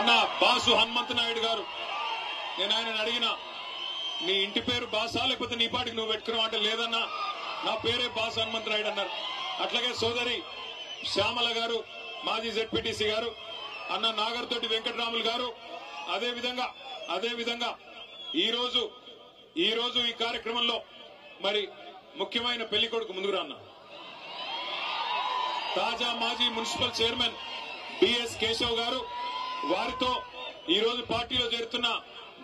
అన్న బాసు హనుమంత నాయుడు గారు, నేను ఆయన అడిగిన నీ ఇంటి పేరు బాసా లేకపోతే నీ పాటికి నువ్వు పెట్టుకున్నావు అంటే లేదన్నా నా పేరే బాసు హనుమంత నాయుడు అన్నారు. అట్లాగే సోదరి శ్యామల గారు, మాజీ జెడ్పీటీసీ గారు, అన్న నాగర్తోటి వెంకటరాములు గారు, అదేవిధంగా ఈ రోజు ఈ కార్యక్రమంలో మరి ముఖ్యమైన పెళ్లి కొడుకు ముందుకు రాన్న తాజా మాజీ మున్సిపల్ చైర్మన్ బిఎస్ కేశవ్ గారు, వారితో ఈ రోజు పార్టీలో చేరుతున్న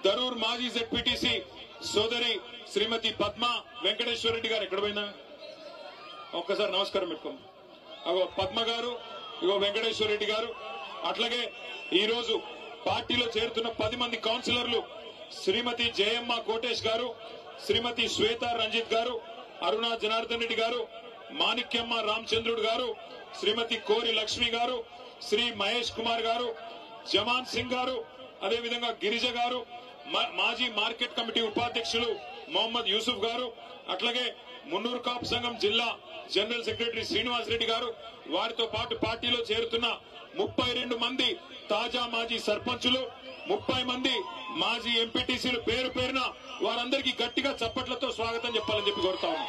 దరూర్ మాజీ జెడ్పీటీసీ సోదరి శ్రీమతి పద్మ వెంకటేశ్వర రెడ్డి గారు, ఎక్కడ పోయినా ఒక్కసారి నమస్కారం పెట్టుకోండి. అగో పద్మ గారు, ఇగో వెంకటేశ్వర రెడ్డి గారు. అట్లాగే ఈ రోజు పార్టీలో చేరుతున్న 10 మంది కౌన్సిలర్లు శ్రీమతి జయమ్మ కోటేష్ గారు, శ్రీమతి శ్వేత రంజిత్ గారు, అరుణ జనార్దన్ రెడ్డి గారు, మాణిక్యమ్మ రామచంద్రుడు గారు, శ్రీమతి కోరి లక్ష్మి గారు, శ్రీ మహేష్ కుమార్ గారు, జమాన్ సింగ్ గారు, అదేవిధంగా గిరిజ గారు, మాజీ మార్కెట్ కమిటీ ఉపాధ్యక్షులు మొహమ్మద్ యూసుఫ్ గారు, అట్లాగే మున్నూరు కాపు సంఘం జిల్లా జనరల్ సెక్రటరీ శ్రీనివాస్ రెడ్డి గారు, వారితో పాటు పార్టీలో చేరుతున్న 32 మంది తాజా మాజీ సర్పంచులు, 30 మంది మాజీ ఎంపీటీసీలు, పేరు పేరున వారందరికీ గట్టిగా చప్పట్లతో స్వాగతం చెప్పాలని చెప్పి కోరుతా ఉన్నాం.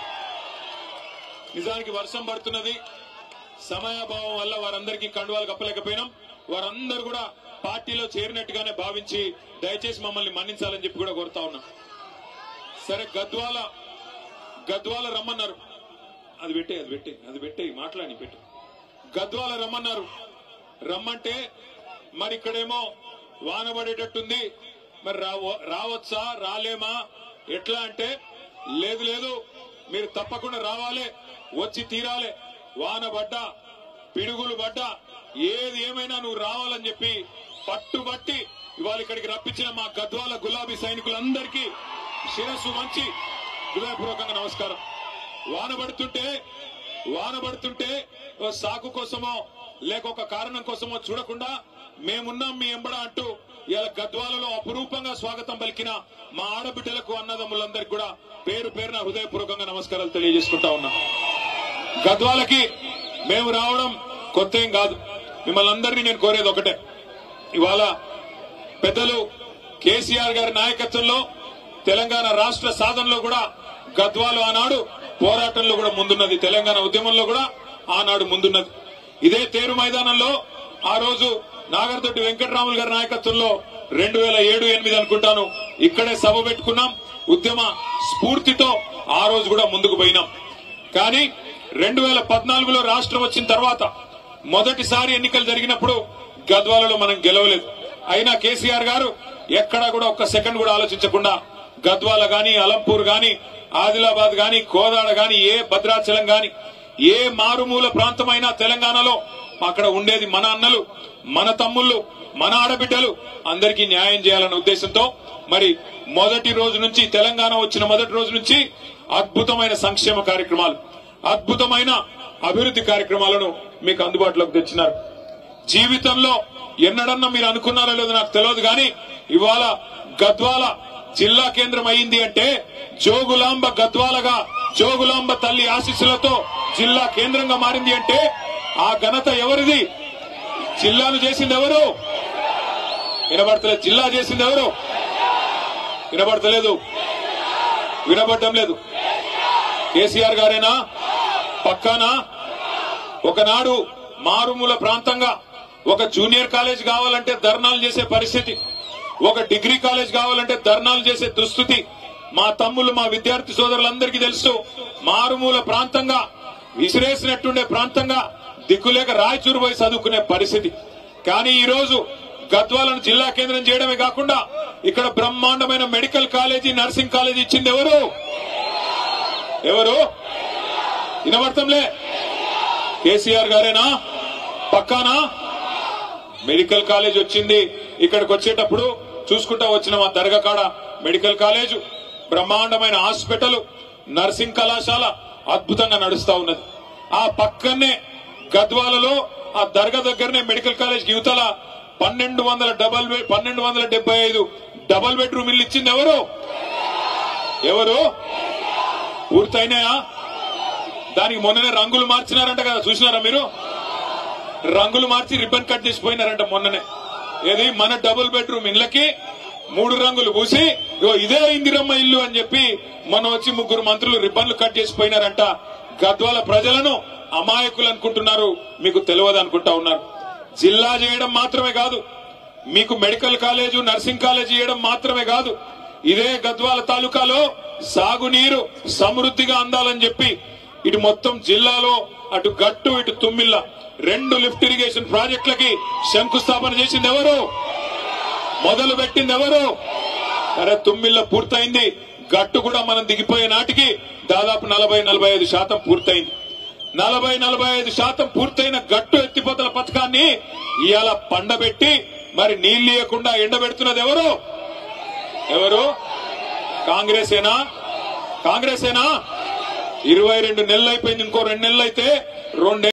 నిజానికి వర్షం పడుతున్నది, సమయాభావం వల్ల వారందరికీ కండువాలు కప్పలేకపోయినాం. వారందరూ కూడా పార్టీలో చేరినట్టుగానే భావించి దయచేసి మమ్మల్ని మన్నించాలని చెప్పి కూడా కోరుతా ఉన్నాం. సరే, గద్వాల రమ్మన్నారు, అది పెట్టే మాట్లాడి పెట్టు. గద్వాల రమ్మంటే మరి ఇక్కడేమో వాన పడేటట్టుంది, మరి రావచ్చా రాలేమా ఎట్లా అంటే, లేదు మీరు తప్పకుండా రావాలి, వచ్చి తీరాలి, వాన పడ్డా పిడుగులు పడ్డా ఏది ఏమైనా నువ్వు రావాలని చెప్పి పట్టుబట్టి ఇవాళ ఇక్కడికి రప్పించిన మా గద్వాల గులాబీ సైనికులందరికీ శిరస్సు వంచి హృదయపూర్వకంగా నమస్కారం. వాన పడుతుంటే సాకు కోసమో లేక ఒక కారణం కోసమో చూడకుండా మేమున్నాం మీ ఎంబడ అంటూ ఇలా గద్వాలలో అపురూపంగా స్వాగతం పలికిన మా ఆడబిడ్డలకు, అన్నదమ్ములందరికీ కూడా పేరు పేరున హృదయపూర్వకంగా నమస్కారాలు తెలియజేసుకుంటా ఉన్నా. గద్వాలకి మేము రావడం కొత్త ఏం కాదు. మిమ్మల్ని అందరినీ నేను కోరేది ఒకటే, ఇవాళ పెద్దలు కేసీఆర్ గారి నాయకత్వంలో తెలంగాణ రాష్ట్ర సాధనలో కూడా గద్వాలు ఆనాడు పోరాటంలో కూడా ముందున్నది, తెలంగాణ ఉద్యమంలో కూడా ఆనాడు ముందున్నది. ఇదే తేరు మైదానంలో ఆ రోజు నాగర్తోటి వెంకటరాములు గారి నాయకత్వంలో 2007-8 అనుకుంటాను ఇక్కడే సభ పెట్టుకున్నాం. ఉద్యమ స్ఫూర్తితో ఆ రోజు కూడా ముందుకు పోయినాం. కానీ 2014లో రాష్ట్రం వచ్చిన తర్వాత మొదటిసారి ఎన్నికలు జరిగినప్పుడు గద్వాలలో మనం గెలవలేదు. అయినా కేసీఆర్ గారు ఎక్కడా కూడా ఒక్క సెకండ్ కూడా ఆలోచించకుండా గద్వాల గాని, అలంపూర్ గాని, ఆదిలాబాద్ గాని, కోదాడ గాని, ఏ భద్రాచలం గాని, ఏ మారుమూల ప్రాంతమైనా తెలంగాణలో అక్కడ ఉండేది మన అన్నలు, మన తమ్ముళ్ళు, మన ఆడబిడ్డలు, అందరికీ న్యాయం చేయాలన్న ఉద్దేశంతో మరి మొదటి రోజు నుంచి, తెలంగాణ వచ్చిన మొదటి రోజు నుంచి అద్భుతమైన సంక్షేమ కార్యక్రమాలు, అద్భుతమైన అభివృద్ధి కార్యక్రమాలను మీకు అందుబాటులోకి తెచ్చినారు. జీవితంలో ఎన్నడన్నా మీరు అనుకున్నారో లేదో నాకు తెలియదు, కానీ ఇవాళ గద్వాల జిల్లా కేంద్రం అయింది అంటే, జోగులాంబ గద్వాలగా జోగులాంబ తల్లి ఆశీస్సులతో జిల్లా కేంద్రంగా మారింది అంటే ఆ ఘనత ఎవరిది? జిల్లాను చేసింది ఎవరు? వినబడతలేదు. జిల్లా చేసింది ఎవరు? వినబడతలేదు, వినబడటం లేదు. కేసీఆర్ గారేనా? పక్కానా? ఒకనాడు మారుమూల ప్రాంతంగా ఒక జూనియర్ కాలేజ్ కావాలంటే ధర్నాలు చేసే పరిస్థితి, ఒక డిగ్రీ కాలేజ్ కావాలంటే ధర్నాలు చేసే దుస్థితి మా తమ్ముళ్ళు, మా విద్యార్థి సోదరులందరికీ తెలుసు. మారుమూల ప్రాంతంగా, విసిరేసినట్టుండే ప్రాంతంగా, దిక్కులేక రాయచూరు పోయి చదువుకునే పరిస్థితి. కానీ ఈ రోజు గద్వాలను జిల్లా కేంద్రం చేయడమే కాకుండా ఇక్కడ బ్రహ్మాండమైన మెడికల్ కాలేజీ, నర్సింగ్ కాలేజీ ఇచ్చింది ఎవరు? వినబడతంలే. కేసీఆర్ గారేనా? పక్కానా? మెడికల్ కాలేజ్ వచ్చింది. ఇక్కడికి వచ్చేటప్పుడు చూసుకుంటా వచ్చిన మా దర్గా కాడ మెడికల్ కాలేజు, బ్రహ్మాండమైన హాస్పిటల్, నర్సింగ్ కళాశాల అద్భుతంగా నడుస్తా ఉన్నది. ఆ పక్కనే గద్వాలలో ఆ దర్గా దగ్గరనే మెడికల్ కాలేజ్ యువతల 1275 డబల్ బెడ్రూమ్ ఇల్లు ఇచ్చింది ఎవరు? పూర్తయినాయా? దానికి మొన్ననే రంగులు మార్చినారంట కదా, చూసినారా మీరు? రంగులు మార్చి రిబ్బన్ కట్ చేసిపోయినారంట మొన్ననే. ఏది మన డబుల్ బెడ్రూమ్ ఇళ్లకి 3 రంగులు పూసి ఇదే ఇందిరమ్మ ఇల్లు అని చెప్పి మనం వచ్చి 3 మంత్రులు రిబ్బన్లు కట్ చేసిపోయినారంట. గద్వాల ప్రజలను అమాయకులు అనుకుంటున్నారు, మీకు తెలియదు అనుకుంటా ఉన్నారు. జిల్లా చేయడం మాత్రమే కాదు, మీకు మెడికల్ కాలేజు నర్సింగ్ కాలేజ్ చేయడం మాత్రమే కాదు, ఇదే గద్వాల తాలూకాలో సాగునీరు సమృద్ధిగా అందాలని చెప్పి ఇటు మొత్తం జిల్లాలో అటు గట్టు ఇటు తుమ్మిళ్ళ 2 లిఫ్ట్ ఇరిగేషన్ ప్రాజెక్టులకి శంకుస్థాపన చేసింది ఎవరు? మొదలు పెట్టింది ఎవరు? అరే తుమ్మిళ్ళ పూర్తయింది, గట్టు కూడా మనం దిగిపోయే నాటికి దాదాపు 40-45% పూర్తయింది. 40-45% పూర్తయిన గట్టు ఎత్తిపోతల పథకాన్ని ఇవాళ పండబెట్టి మరి నీళ్లు ఇవ్వకుండా ఎండబెడుతున్నది ఎవరు? ఎవరు? కాంగ్రెసేనా? 22 నెలలు అయిపోయింది, ఇంకో 2 నెలలు అయితే 2